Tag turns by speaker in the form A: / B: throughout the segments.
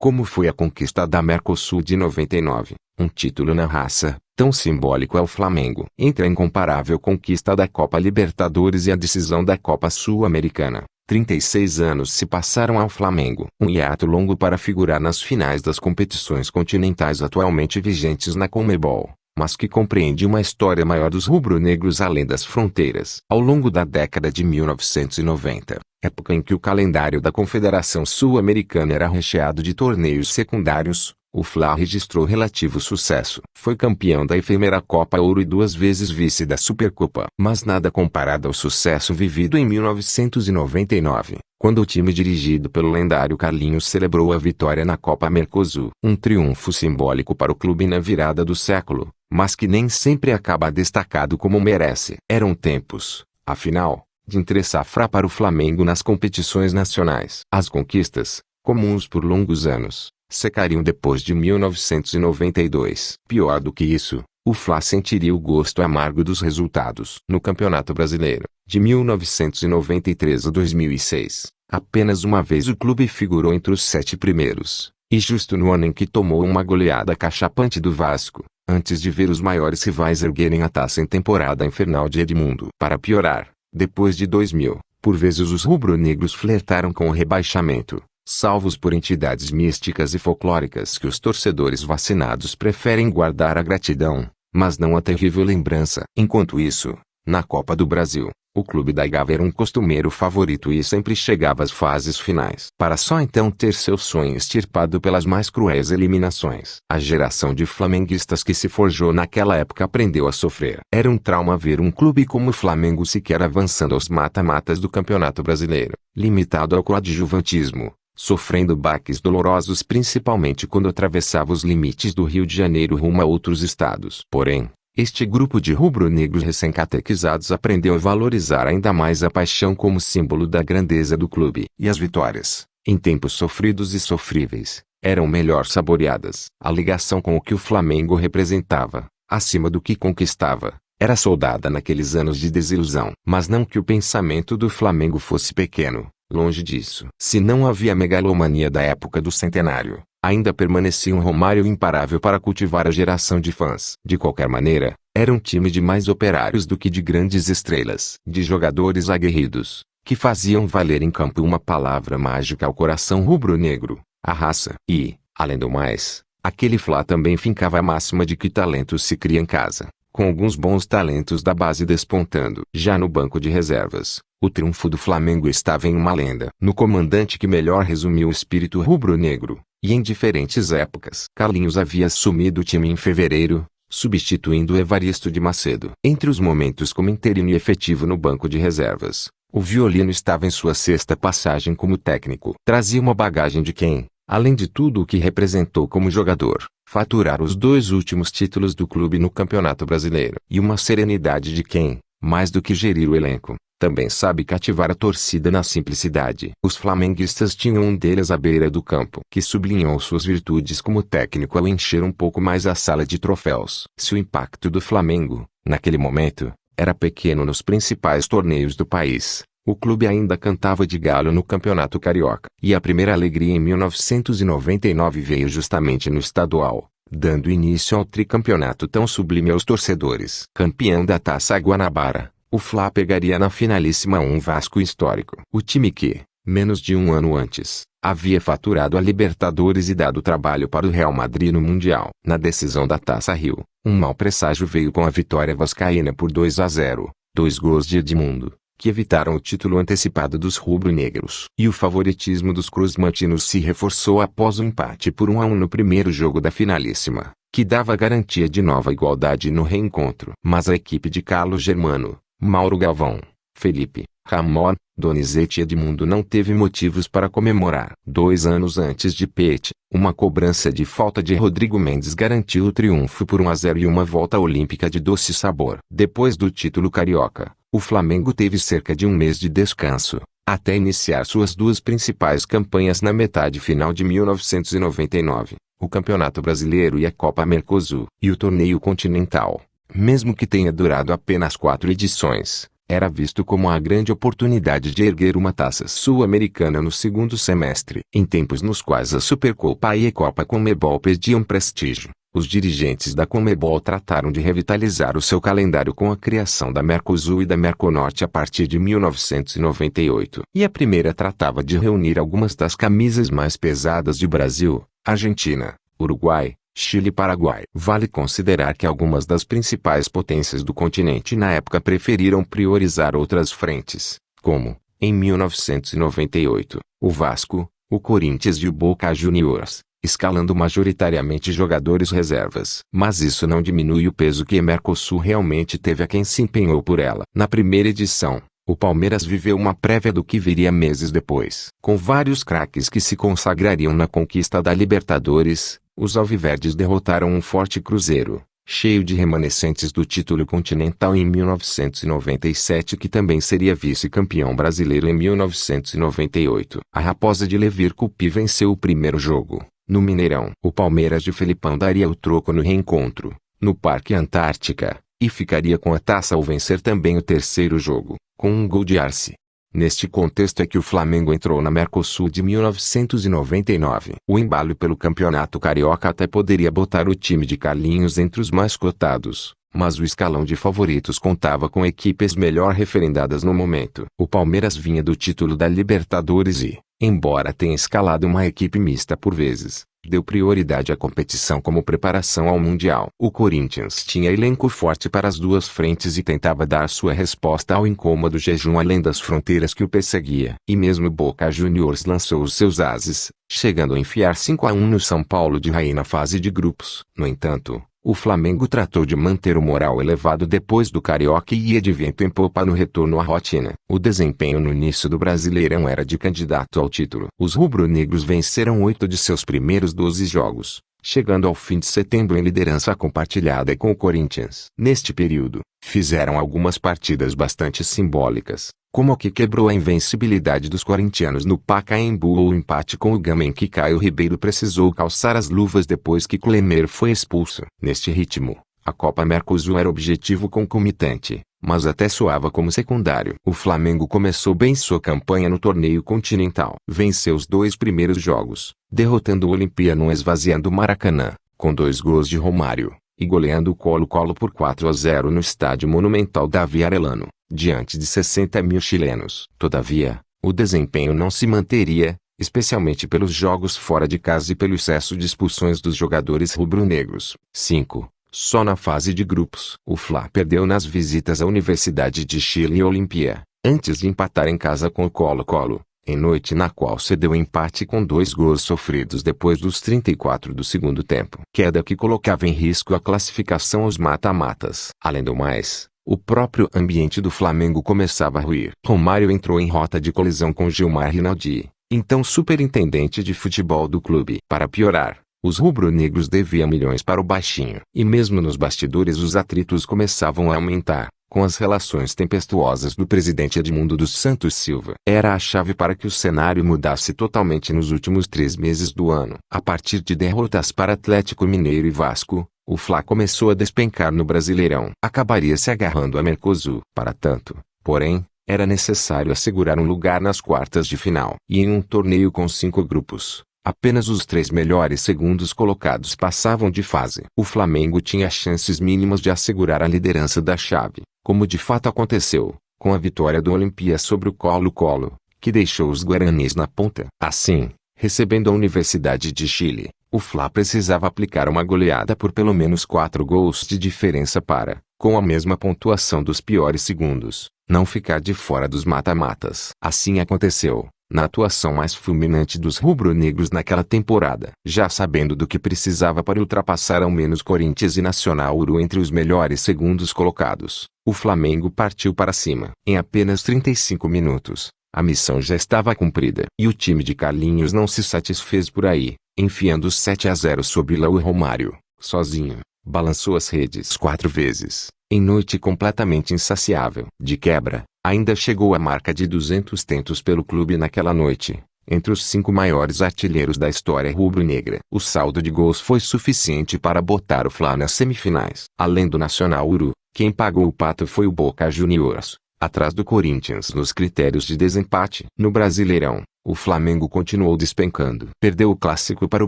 A: Como foi a conquista da Mercosul de 99, um título na raça, tão simbólico é o Flamengo. Entre a incomparável conquista da Copa Libertadores e a decisão da Copa Sul-Americana, 36 anos se passaram ao Flamengo. Um hiato longo para figurar nas finais das competições continentais atualmente vigentes na Conmebol, mas que compreende uma história maior dos rubro-negros além das fronteiras. Ao longo da década de 1990, época em que o calendário da Confederação Sul-Americana era recheado de torneios secundários, o Fla registrou relativo sucesso. Foi campeão da efêmera Copa Ouro e 2 vezes vice da Supercopa. Mas nada comparado ao sucesso vivido em 1999, quando o time dirigido pelo lendário Carlinhos celebrou a vitória na Copa Mercosul. Um triunfo simbólico para o clube na virada do século, mas que nem sempre acaba destacado como merece. Eram tempos, afinal, de entre-safra para o Flamengo nas competições nacionais. As conquistas, comuns por longos anos, secariam depois de 1992. Pior do que isso, o Fla sentiria o gosto amargo dos resultados. No Campeonato Brasileiro, de 1993 a 2006, apenas uma vez o clube figurou entre os 7 primeiros, e justo no ano em que tomou uma goleada cachapante do Vasco, antes de ver os maiores rivais erguerem a taça em temporada infernal de Edmundo. Para piorar, depois de 2000, por vezes os rubro-negros flertaram com o rebaixamento, salvos por entidades místicas e folclóricas que os torcedores vacinados preferem guardar a gratidão, mas não a terrível lembrança. Enquanto isso, na Copa do Brasil, o clube da Gávea era um costumeiro favorito e sempre chegava às fases finais, para só então ter seu sonho extirpado pelas mais cruéis eliminações. A geração de flamenguistas que se forjou naquela época aprendeu a sofrer. Era um trauma ver um clube como o Flamengo sequer avançando aos mata-matas do Campeonato Brasileiro, limitado ao coadjuvantismo, sofrendo baques dolorosos principalmente quando atravessava os limites do Rio de Janeiro rumo a outros estados. Porém, este grupo de rubro-negros recém-catequizados aprendeu a valorizar ainda mais a paixão como símbolo da grandeza do clube. E as vitórias, em tempos sofridos e sofríveis, eram melhor saboreadas. A ligação com o que o Flamengo representava, acima do que conquistava, era soldada naqueles anos de desilusão. Mas não que o pensamento do Flamengo fosse pequeno. Longe disso. Se não havia a megalomania da época do centenário, ainda permanecia um Romário imparável para cultivar a geração de fãs. De qualquer maneira, era um time de mais operários do que de grandes estrelas. De jogadores aguerridos, que faziam valer em campo uma palavra mágica ao coração rubro-negro, a raça. E, além do mais, aquele Fla também fincava a máxima de que talento se cria em casa, com alguns bons talentos da base despontando. Já no banco de reservas, o triunfo do Flamengo estava em uma lenda. No comandante que melhor resumiu o espírito rubro-negro, e em diferentes épocas. Carlinhos havia assumido o time em fevereiro, substituindo Evaristo de Macedo. Entre os momentos como interino e efetivo no banco de reservas, o violino estava em sua 6ª passagem como técnico. Trazia uma bagagem de quem, além de tudo o que representou como jogador, faturara os 2 últimos títulos do clube no Campeonato Brasileiro. E uma serenidade de quem, mais do que gerir o elenco, também sabe cativar a torcida na simplicidade. Os flamenguistas tinham um deles à beira do campo, que sublinhou suas virtudes como técnico ao encher um pouco mais a sala de troféus. Se o impacto do Flamengo, naquele momento, era pequeno nos principais torneios do país, o clube ainda cantava de galo no Campeonato Carioca. E a primeira alegria em 1999 veio justamente no estadual, dando início ao tricampeonato tão sublime aos torcedores. Campeão da Taça Guanabara, o Fla pegaria na finalíssima um Vasco histórico. O time que, menos de um ano antes, havia faturado a Libertadores e dado trabalho para o Real Madrid no Mundial. Na decisão da Taça Rio, um mau presságio veio com a vitória vascaína por 2-0, 2 gols de Edmundo, que evitaram o título antecipado dos rubro-negros. E o favoritismo dos cruzmantinos se reforçou após o empate por 1-1 no primeiro jogo da finalíssima, que dava garantia de nova igualdade no reencontro. Mas a equipe de Carlos Germano, Mauro Galvão, Felipe, Ramon, Donizete e Edmundo não teve motivos para comemorar. 2 anos antes de Pete, uma cobrança de falta de Rodrigo Mendes garantiu o triunfo por 1-0 e uma volta olímpica de doce sabor. Depois do título carioca, o Flamengo teve cerca de um mês de descanso, até iniciar suas 2 principais campanhas na metade final de 1999, o Campeonato Brasileiro e a Copa Mercosul. E o torneio continental, mesmo que tenha durado apenas 4 edições, era visto como a grande oportunidade de erguer uma taça sul-americana no segundo semestre. Em tempos nos quais a Supercopa e a Copa Conmebol perdiam prestígio, os dirigentes da Conmebol trataram de revitalizar o seu calendário com a criação da Mercosul e da Merconorte a partir de 1998. E a primeira tratava de reunir algumas das camisas mais pesadas de Brasil, Argentina, Uruguai, Chile e Paraguai. Vale considerar que algumas das principais potências do continente na época preferiram priorizar outras frentes, como, em 1998, o Vasco, o Corinthians e o Boca Juniors, escalando majoritariamente jogadores reservas. Mas isso não diminui o peso que a Mercosul realmente teve a quem se empenhou por ela. Na primeira edição, o Palmeiras viveu uma prévia do que viria meses depois. Com vários craques que se consagrariam na conquista da Libertadores, os alviverdes derrotaram um forte Cruzeiro, cheio de remanescentes do título continental em 1997, que também seria vice-campeão brasileiro em 1998. A Raposa de Levir Coupe venceu o primeiro jogo, no Mineirão. O Palmeiras de Felipão daria o troco no reencontro, no Parque Antártica, e ficaria com a taça ao vencer também o terceiro jogo, com um gol de Arce. Neste contexto é que o Flamengo entrou na Mercosul de 1999. O embalo pelo campeonato carioca até poderia botar o time de Carlinhos entre os mais cotados, mas o escalão de favoritos contava com equipes melhor referendadas no momento. O Palmeiras vinha do título da Libertadores e, embora tenha escalado uma equipe mista por vezes, deu prioridade à competição como preparação ao Mundial. O Corinthians tinha elenco forte para as duas frentes e tentava dar sua resposta ao incômodo jejum além das fronteiras que o perseguia. E mesmo Boca Juniors lançou os seus ases, chegando a enfiar 5-1 no São Paulo de Raí na fase de grupos. No entanto, o Flamengo tratou de manter o moral elevado depois do Carioca e ia de vento em popa no retorno à rotina. O desempenho no início do Brasileirão era de candidato ao título. Os rubro-negros venceram 8 de seus primeiros 12 jogos, chegando ao fim de setembro em liderança compartilhada com o Corinthians. Neste período, fizeram algumas partidas bastante simbólicas, como a que quebrou a invencibilidade dos corintianos no Pacaembu ou o empate com o Gama em que Caio Ribeiro precisou calçar as luvas depois que Klemer foi expulso. Neste ritmo, a Copa Mercosul era objetivo concomitante, mas até soava como secundário. O Flamengo começou bem sua campanha no torneio continental. Venceu os 2 primeiros jogos, derrotando o Olimpia no esvaziando Maracanã, com 2 gols de Romário, e goleando o Colo-Colo por 4-0 no estádio monumental Davi Arellano, diante de 60 mil chilenos. Todavia, o desempenho não se manteria, especialmente pelos jogos fora de casa e pelo excesso de expulsões dos jogadores rubro-negros. 5. Só na fase de grupos. O Fla perdeu nas visitas à Universidade de Chile e Olimpia, antes de empatar em casa com o Colo-Colo, em noite na qual cedeu empate com 2 gols sofridos depois dos 34 do segundo tempo. Queda que colocava em risco a classificação aos mata-matas. Além do mais, o próprio ambiente do Flamengo começava a ruir. Romário entrou em rota de colisão com Gilmar Rinaldi, então superintendente de futebol do clube. Para piorar, os rubro-negros deviam milhões para o baixinho. E mesmo nos bastidores os atritos começavam a aumentar, com as relações tempestuosas do presidente Edmundo dos Santos Silva. Era a chave para que o cenário mudasse totalmente nos últimos 3 meses do ano. A partir de derrotas para Atlético Mineiro e Vasco, o Fla começou a despencar no Brasileirão. Acabaria se agarrando a Mercosul. Para tanto, porém, era necessário assegurar um lugar nas quartas de final. E em um torneio com 5 grupos, apenas os 3 melhores segundos colocados passavam de fase. O Flamengo tinha chances mínimas de assegurar a liderança da chave, como de fato aconteceu, com a vitória do Olimpia sobre o Colo-Colo, que deixou os guaranis na ponta. Assim, recebendo a Universidade de Chile, o Fla precisava aplicar uma goleada por pelo menos 4 gols de diferença para, com a mesma pontuação dos piores segundos, não ficar de fora dos mata-matas. Assim aconteceu, na atuação mais fulminante dos rubro-negros naquela temporada. Já sabendo do que precisava para ultrapassar ao menos Corinthians e Nacional Uru entre os melhores segundos colocados, o Flamengo partiu para cima. Em apenas 35 minutos, a missão já estava cumprida. E o time de Carlinhos não se satisfez por aí, enfiando 7-0 sobre Léo e Romário, sozinho, balançou as redes 4 vezes, em noite completamente insaciável. De quebra, ainda chegou à marca de 200 tentos pelo clube naquela noite, entre os 5 maiores artilheiros da história rubro-negra. O saldo de gols foi suficiente para botar o Fla nas semifinais. Além do Nacional Uru, quem pagou o pato foi o Boca Juniors, atrás do Corinthians nos critérios de desempate. No Brasileirão, o Flamengo continuou despencando. Perdeu o clássico para o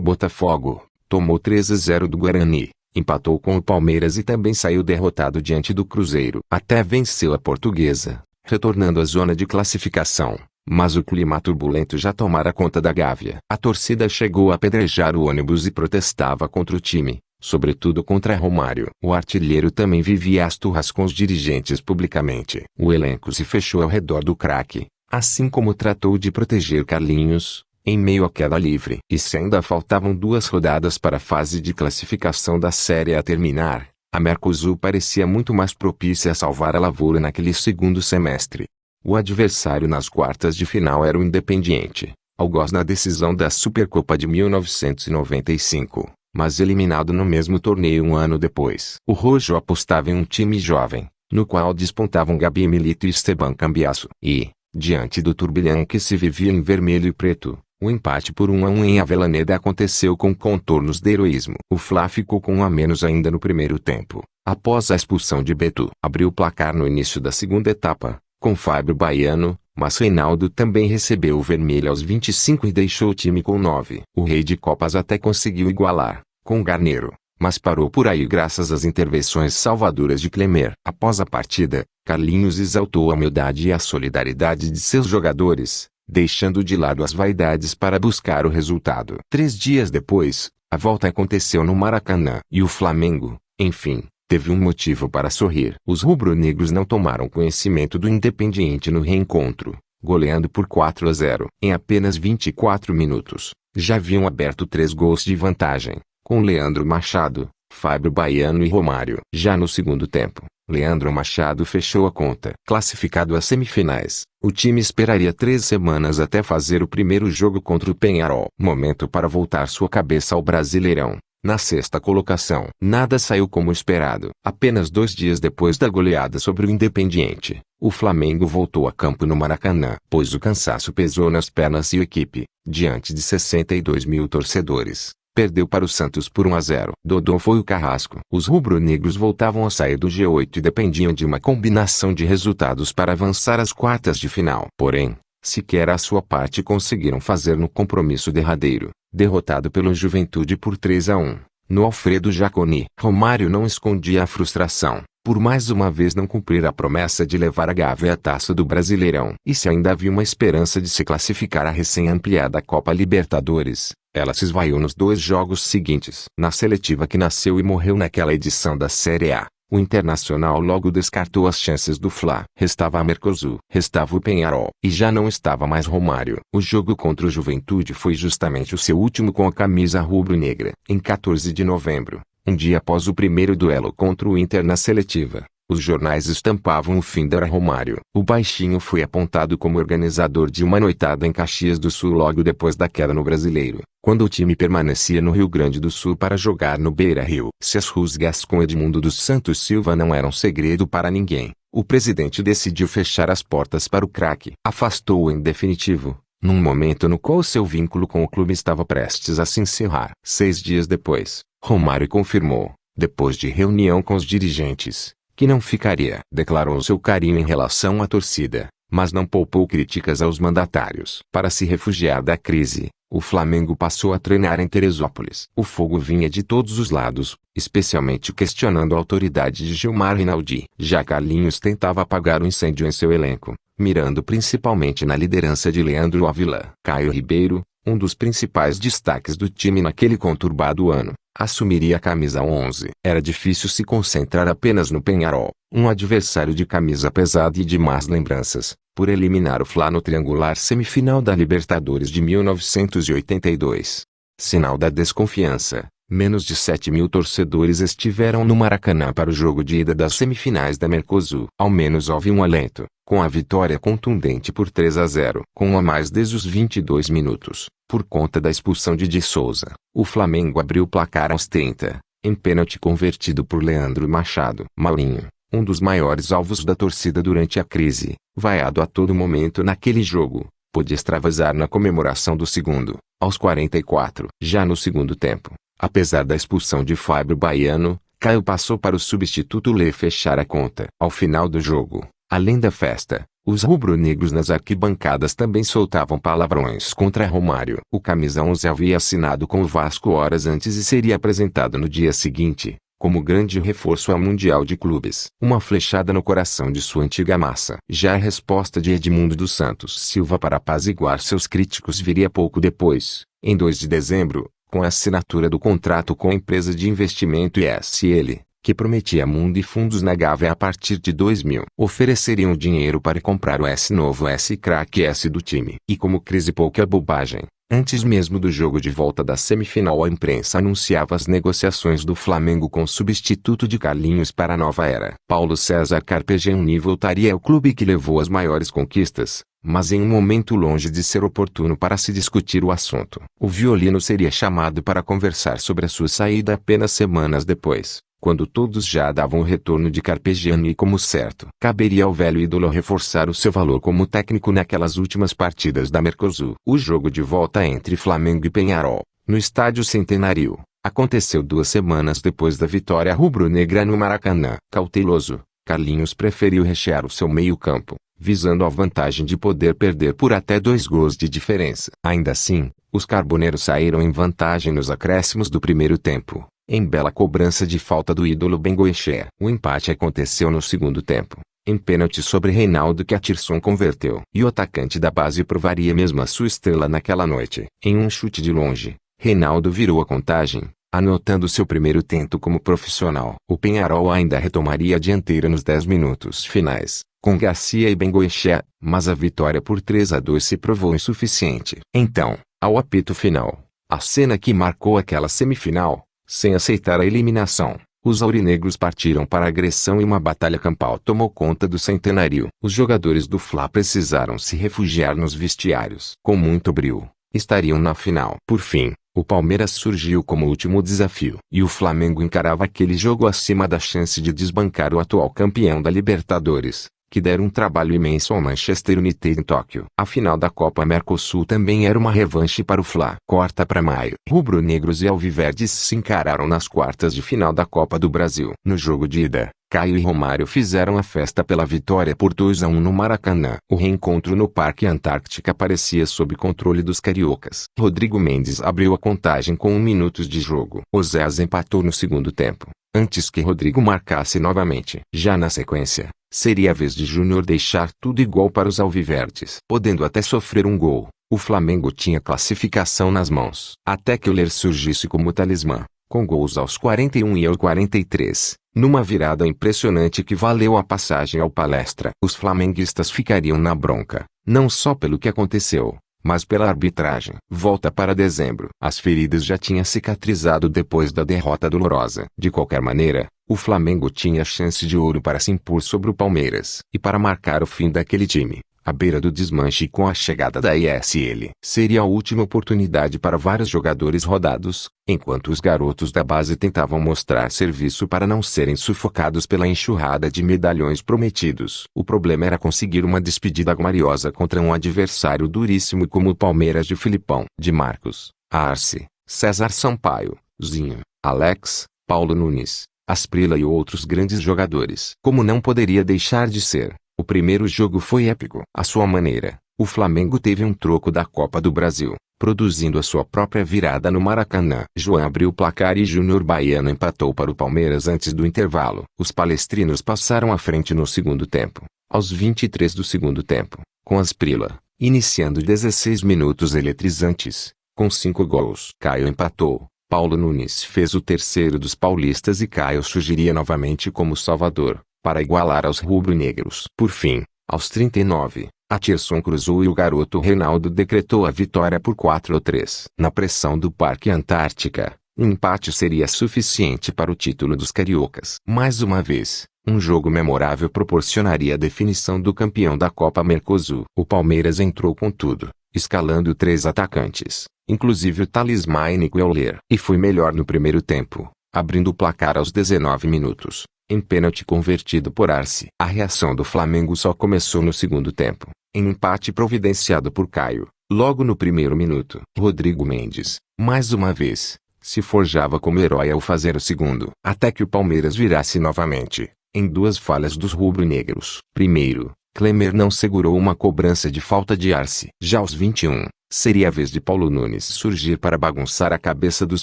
A: Botafogo, tomou 3-0 do Guarani, empatou com o Palmeiras e também saiu derrotado diante do Cruzeiro. Até venceu a Portuguesa, retornando à zona de classificação, mas o clima turbulento já tomara conta da Gávea. A torcida chegou a apedrejar o ônibus e protestava contra o time, sobretudo contra Romário. O artilheiro também vivia as turras com os dirigentes publicamente. O elenco se fechou ao redor do craque, assim como tratou de proteger Carlinhos, em meio à queda livre. E se ainda faltavam 2 rodadas para a fase de classificação da Série A terminar, a Mercosul parecia muito mais propícia a salvar a lavoura naquele segundo semestre. O adversário nas quartas de final era o Independiente, algoz na decisão da Supercopa de 1995. Mas eliminado no mesmo torneio um ano depois. O Rojo apostava em um time jovem, no qual despontavam Gabi Milito e Esteban Cambiasso. E, diante do turbilhão que se vivia em vermelho e preto, o empate por 1-1 em Avellaneda aconteceu com contornos de heroísmo. O Fla ficou com 1 a menos ainda no primeiro tempo, após a expulsão de Beto. Abriu o placar no início da segunda etapa, com Fábio Baiano, mas Reinaldo também recebeu o vermelho aos 25 e deixou o time com 9. O rei de Copas até conseguiu igualar, com Garneiro, mas parou por aí graças às intervenções salvadoras de Clemer. Após a partida, Carlinhos exaltou a humildade e a solidariedade de seus jogadores, deixando de lado as vaidades para buscar o resultado. 3 dias depois, a volta aconteceu no Maracanã. E o Flamengo, enfim, teve um motivo para sorrir. Os rubro-negros não tomaram conhecimento do Independiente no reencontro, goleando por 4-0. Em apenas 24 minutos, já haviam aberto 3 gols de vantagem, com Leandro Machado, Fábio Baiano e Romário. Já no segundo tempo, Leandro Machado fechou a conta. Classificado às semifinais, o time esperaria 3 semanas até fazer o primeiro jogo contra o Peñarol. Momento para voltar sua cabeça ao Brasileirão. Na 6ª colocação, nada saiu como esperado. Apenas 2 dias depois da goleada sobre o Independiente, o Flamengo voltou a campo no Maracanã, pois o cansaço pesou nas pernas e a equipe, diante de 62 mil torcedores, perdeu para o Santos por 1-0. Dodô foi o carrasco. Os rubro-negros voltavam a sair do G8 e dependiam de uma combinação de resultados para avançar às quartas de final. Porém, sequer a sua parte conseguiram fazer no compromisso derradeiro, derrotado pelo Juventude por 3-1, no Alfredo Jaconi. Romário não escondia a frustração, por mais uma vez não cumprir a promessa de levar a Gávea à taça do Brasileirão. E se ainda havia uma esperança de se classificar à recém-ampliada Copa Libertadores, ela se esvaiu nos 2 jogos seguintes. Na seletiva que nasceu e morreu naquela edição da Série A, o Internacional logo descartou as chances do Fla. Restava a Mercosul, restava o Peñarol, e já não estava mais Romário. O jogo contra o Juventude foi justamente o seu último com a camisa rubro-negra. Em 14 de novembro, um dia após o primeiro duelo contra o Inter na seletiva, os jornais estampavam o fim da era Romário. O baixinho foi apontado como organizador de uma noitada em Caxias do Sul logo depois da queda no Brasileiro, quando o time permanecia no Rio Grande do Sul para jogar no Beira-Rio. Se as rusgas com Edmundo dos Santos Silva não eram segredo para ninguém, o presidente decidiu fechar as portas para o craque. Afastou-o em definitivo, num momento no qual seu vínculo com o clube estava prestes a se encerrar. 6 dias depois, Romário confirmou, depois de reunião com os dirigentes, que não ficaria. Declarou seu carinho em relação à torcida, mas não poupou críticas aos mandatários. Para se refugiar da crise, o Flamengo passou a treinar em Teresópolis. O fogo vinha de todos os lados, especialmente questionando a autoridade de Gilmar Rinaldi. Já Carlinhos tentava apagar o incêndio em seu elenco, mirando principalmente na liderança de Leandro Ávila. Caio Ribeiro, um dos principais destaques do time naquele conturbado ano, assumiria a camisa 11. Era difícil se concentrar apenas no Peñarol, um adversário de camisa pesada e de más lembranças, por eliminar o Fla no triangular semifinal da Libertadores de 1982. Sinal da desconfiança, menos de 7 mil torcedores estiveram no Maracanã para o jogo de ida das semifinais da Mercosul. Ao menos houve um alento, com a vitória contundente por 3-0. Com um a mais desde os 22 minutos, por conta da expulsão de Souza, o Flamengo abriu o placar aos 30, em pênalti convertido por Leandro Machado. Maurinho, um dos maiores alvos da torcida durante a crise, vaiado a todo momento naquele jogo, pôde extravasar na comemoração do segundo, aos 44. Já no segundo tempo, apesar da expulsão de Fábio Baiano, Caio passou para o substituto Lê fechar a conta. Ao final do jogo, Além da festa, os rubro-negros nas arquibancadas também soltavam palavrões contra Romário. O camisa 11 havia assinado com o Vasco horas antes e seria apresentado no dia seguinte, como grande reforço ao Mundial de Clubes. Uma flechada no coração de sua antiga massa. Já a resposta de Edmundo dos Santos Silva para apaziguar seus críticos viria pouco depois, em 2 de dezembro, com a assinatura do contrato com a empresa de investimento ISL, que prometia mundo e fundos na Gávea a partir de 2000. Ofereceriam dinheiro para comprar o novo craque S do time. E como crise pouca bobagem, antes mesmo do jogo de volta da semifinal a imprensa anunciava as negociações do Flamengo com o substituto de Carlinhos para a nova era. Paulo César Carpegiani voltaria ao clube que levou as maiores conquistas, mas em um momento longe de ser oportuno para se discutir o assunto. O violino seria chamado para conversar sobre a sua saída apenas semanas depois, quando todos já davam o retorno de Carpegiani como certo. Caberia ao velho ídolo reforçar o seu valor como técnico naquelas últimas partidas da Mercosul. O jogo de volta entre Flamengo e Peñarol, no Estádio Centenário, aconteceu 2 semanas depois da vitória rubro-negra no Maracanã. Cauteloso, Carlinhos preferiu rechear o seu meio-campo, visando a vantagem de poder perder por até 2 gols de diferença. Ainda assim, os carboneiros saíram em vantagem nos acréscimos do primeiro tempo, em bela cobrança de falta do ídolo Bengoechea. O empate aconteceu no segundo tempo, em pênalti sobre Reinaldo que Atirson converteu. E o atacante da base provaria mesmo a sua estrela naquela noite. Em um chute de longe, Reinaldo virou a contagem, anotando seu primeiro tento como profissional. O Peñarol ainda retomaria a dianteira nos 10 minutos finais, com Garcia e Bengoechea, mas a vitória por 3-2 se provou insuficiente. Então, ao apito final, a cena que marcou aquela semifinal, sem aceitar a eliminação, os aurinegros partiram para a agressão e uma batalha campal tomou conta do Centenário. Os jogadores do Fla precisaram se refugiar nos vestiários. Com muito brio, estariam na final. Por fim, o Palmeiras surgiu como último desafio. E o Flamengo encarava aquele jogo acima da chance de desbancar o atual campeão da Libertadores, que deram um trabalho imenso ao Manchester United em Tóquio. A final da Copa Mercosul também era uma revanche para o Fla. Corta para maio. Rubro-negros e alviverdes se encararam nas quartas de final da Copa do Brasil. No jogo de ida, Caio e Romário fizeram a festa pela vitória por 2-1 no Maracanã. O reencontro no Parque Antártica parecia sob controle dos cariocas. Rodrigo Mendes abriu a contagem com 1 minuto de jogo. Oséias empatou no segundo tempo, antes que Rodrigo marcasse novamente. Já na sequência, seria a vez de Júnior deixar tudo igual para os alviverdes. Podendo até sofrer um gol, o Flamengo tinha classificação nas mãos. Até que o Ler surgisse como talismã, com gols aos 41 e aos 43, numa virada impressionante que valeu a passagem ao Palestra. Os flamenguistas ficariam na bronca, não só pelo que aconteceu, mas pela arbitragem. Volta para dezembro. As feridas já tinham cicatrizado depois da derrota dolorosa. De qualquer maneira, o Flamengo tinha chance de ouro para se impor sobre o Palmeiras. E para marcar o fim daquele time, à beira do desmanche com a chegada da ISL, seria a última oportunidade para vários jogadores rodados, enquanto os garotos da base tentavam mostrar serviço para não serem sufocados pela enxurrada de medalhões prometidos. O problema era conseguir uma despedida gloriosa contra um adversário duríssimo como o Palmeiras de Filipão, de Marcos, Arce, César Sampaio, Zinho, Alex, Paulo Nunes, Asprilla e outros grandes jogadores. Como não poderia deixar de ser, o primeiro jogo foi épico. À sua maneira, o Flamengo teve um troco da Copa do Brasil, produzindo a sua própria virada no Maracanã. João abriu o placar e Júnior Baiano empatou para o Palmeiras antes do intervalo. Os palestrinos passaram à frente no segundo tempo, aos 23 do segundo tempo, com Asprilla, iniciando 16 minutos eletrizantes, com 5 gols. Caio empatou. Paulo Nunes fez o terceiro dos paulistas e Caio surgiria novamente como salvador, para igualar aos rubro-negros. Por fim, aos 39, Atirson cruzou e o garoto Reinaldo decretou a vitória por 4-3. Na pressão do Parque Antártica, um empate seria suficiente para o título dos cariocas. Mais uma vez, um jogo memorável proporcionaria a definição do campeão da Copa Mercosul. O Palmeiras entrou com tudo, escalando 3 atacantes, inclusive o talismã Nico Euler. E foi melhor no primeiro tempo, abrindo o placar aos 19 minutos, em pênalti convertido por Arce. A reação do Flamengo só começou no segundo tempo, em empate providenciado por Caio, logo no primeiro minuto. Rodrigo Mendes, mais uma vez, se forjava como herói ao fazer o segundo. Até que o Palmeiras virasse novamente, em duas falhas dos rubro-negros. Primeiro, Klemer não segurou uma cobrança de falta de Arce. Já aos 21, seria a vez de Paulo Nunes surgir para bagunçar a cabeça dos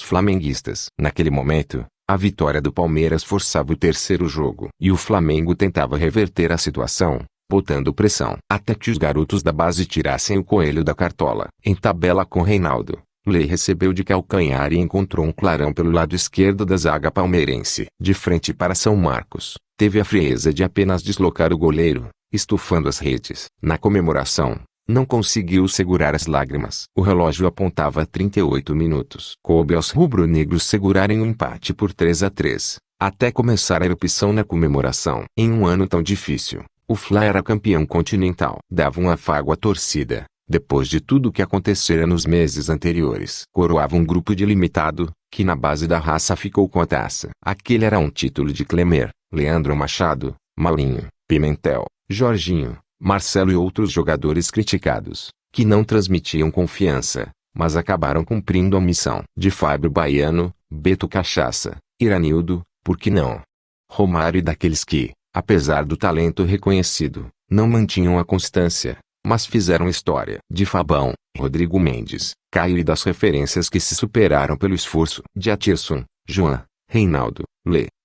A: flamenguistas. Naquele momento, a vitória do Palmeiras forçava o terceiro jogo e o Flamengo tentava reverter a situação, botando pressão até que os garotos da base tirassem o coelho da cartola. Em tabela com Reinaldo, Lei recebeu de calcanhar e encontrou um clarão pelo lado esquerdo da zaga palmeirense. De frente para São Marcos, teve a frieza de apenas deslocar o goleiro, estufando as redes. Na comemoração, não conseguiu segurar as lágrimas. O relógio apontava 38 minutos. Coube aos rubro-negros segurarem o empate por 3-3, até começar a erupção na comemoração. Em um ano tão difícil, o Fla era campeão continental. Dava um afago à torcida, depois de tudo o que acontecera nos meses anteriores. Coroava um grupo de limitado, que na base da raça ficou com a taça. Aquele era um título de Klemer, Leandro Machado, Maurinho, Pimentel, Jorginho, Marcelo e outros jogadores criticados, que não transmitiam confiança, mas acabaram cumprindo a missão. De Fábio Baiano, Beto Cachaça, Iranildo, por que não? Romário e daqueles que, apesar do talento reconhecido, não mantinham a constância, mas fizeram história. De Fabão, Rodrigo Mendes, Caio e das referências que se superaram pelo esforço. De Atirson, João, Reinaldo,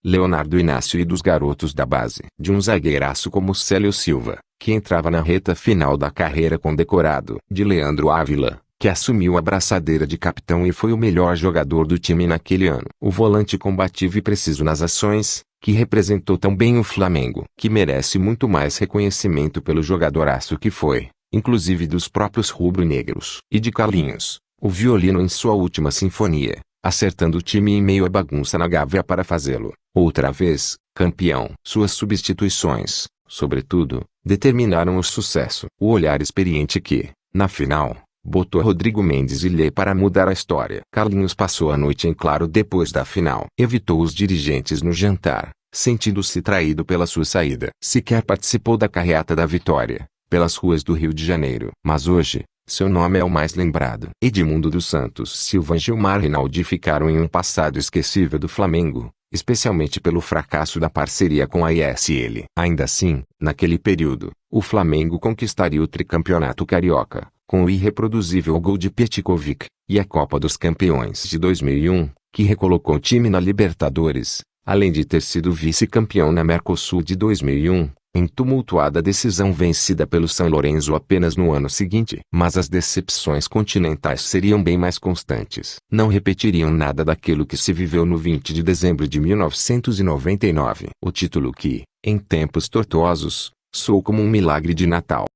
A: Leonardo Inácio e dos garotos da base. De um zagueiraço como Célio Silva, que entrava na reta final da carreira condecorado. De Leandro Ávila, que assumiu a braçadeira de capitão e foi o melhor jogador do time naquele ano. O volante combativo e preciso nas ações, que representou tão bem o Flamengo, que merece muito mais reconhecimento pelo jogadoraço que foi, inclusive dos próprios rubro-negros. E de Carlinhos, o violino em sua última sinfonia, acertando o time em meio à bagunça na Gávea para fazê-lo, outra vez, campeão. Suas substituições, sobretudo, determinaram o sucesso. O olhar experiente que, na final, botou Rodrigo Mendes e Lê para mudar a história. Carlinhos passou a noite em claro depois da final. Evitou os dirigentes no jantar, sentindo-se traído pela sua saída. Sequer participou da carreata da vitória, pelas ruas do Rio de Janeiro. Mas hoje, seu nome é o mais lembrado. Edmundo dos Santos Silva e Gilmar Reinaldi ficaram em um passado esquecível do Flamengo, especialmente pelo fracasso da parceria com a ISL. Ainda assim, naquele período, o Flamengo conquistaria o tricampeonato carioca, com o irreproduzível gol de Petkovic, e a Copa dos Campeões de 2001, que recolocou o time na Libertadores, além de ter sido vice-campeão na Mercosul de 2001, em tumultuada decisão vencida pelo São Lourenço apenas no ano seguinte. Mas as decepções continentais seriam bem mais constantes. Não repetiriam nada daquilo que se viveu no 20 de dezembro de 1999. O título que, em tempos tortuosos, soou como um milagre de Natal.